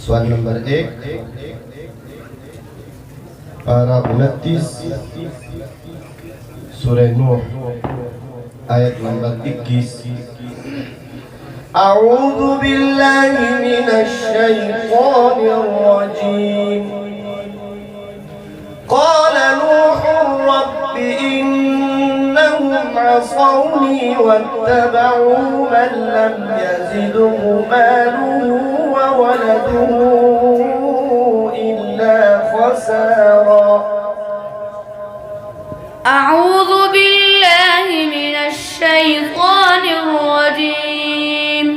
सवाल नंबर 1 पारा 29 सूरह नूह आयत नंबर 21। أعوذ بالله من الشيطان الرجيم قال نوح رب إنهم عصوني واتبعوا من لم يزده ماله وولده إلا خسارا أعوذ بالله من الشيطان الرجيم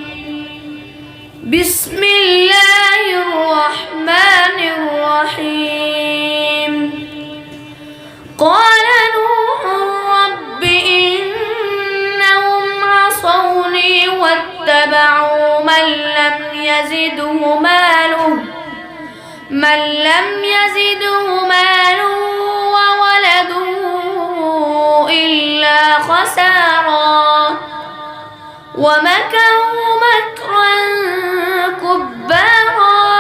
بسم الله الرحمن الرحيم قال نوح رب إنهم عصوني واتبعوا من لم يزده ماله وولده إلا خسارا ومكروا مكرا كبارا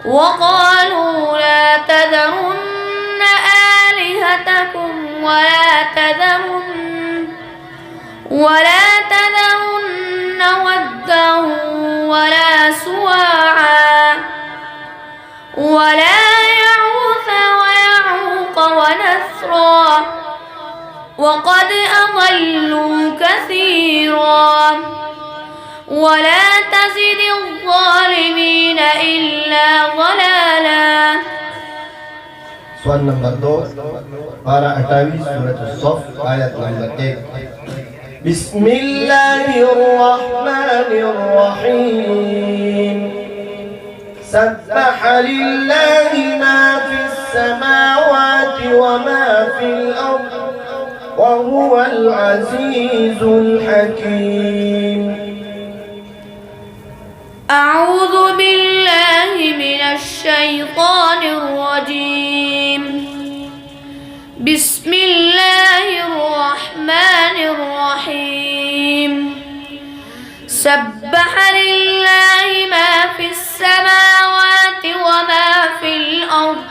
وقالوا لا تذرن آلهتكم ولا تذرن ودا ولا سواعا ولا يعوث ويعوق ونسرا وقد أضلوا كثيرا ولا تزد الظالمين إلا ضلالا. सवाल नंबर 2 पारा 28 सूरह الصف आयत नंबर 1। بسم الله الرحمن الرحيم سبح لله ما في السماوات وما في الأرض وهو العزيز الحكيم. أعوذ بالله من الشيطان الرجيم بسم الله الرحمن الرحيم سبح لله ما في السماوات وما في الأرض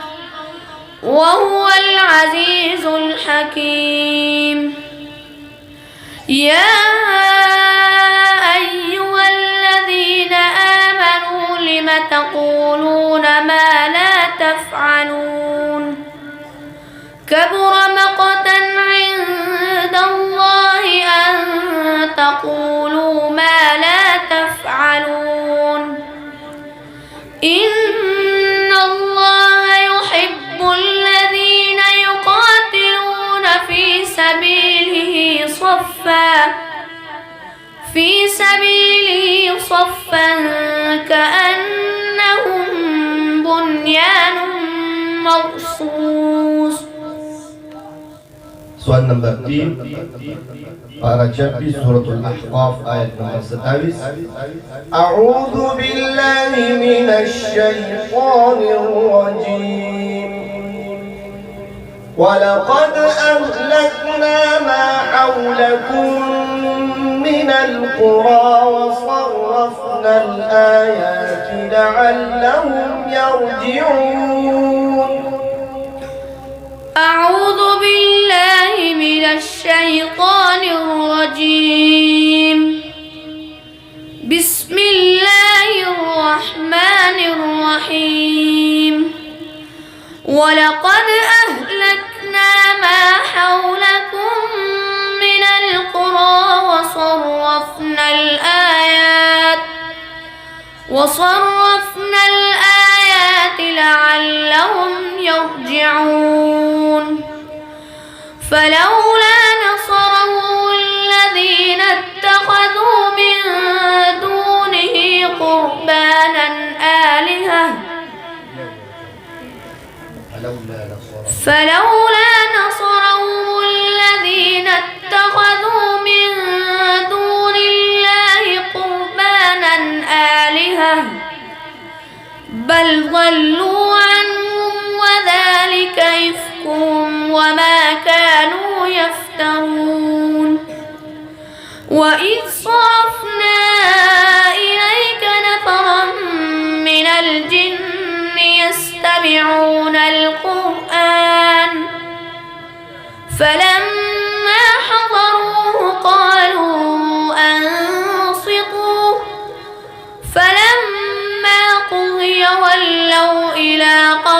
وهو العزيز الحكيم. يا أيها الذين آمنوا لم تقولون ما لا تفعلون كبر مقتا عند الله أن تقولوا ما لا تفعلون إن الله يحب الذين يقاتلون في سبيله صفا كأنهم بنيان مرصوص. सवाल नंबर 3 पारा 26 सूरह al-Ahqaf आयत नंबर 27। أعوذ بالله من الشيطان الرجيم ولقد أهلكنا ما حولكم من القرى وصرفنا الآيات لعلهم يرجعون. أعوذ بالله من الشيطان الرجيم بسم الله الرحمن الرحيم ولقد أهلكنا ما حولكم من القرى وصرفنا الآيات لعلهم يرجعون. فلولا نصرهم الذين اتخذوا من دونه قربانا آلهة فلولا نصرهم الذين اتخذوا من دون الله قربانا آلهة بل ضلوا عنهم وذلك إفكهم وما كانوا يفترون. يحذرون وإذ صرفنا إليك نفرا من الجن يستمعون القرآن فلما حضروه قالوا أنصتوا فلما قضي ولوا إلى قومهم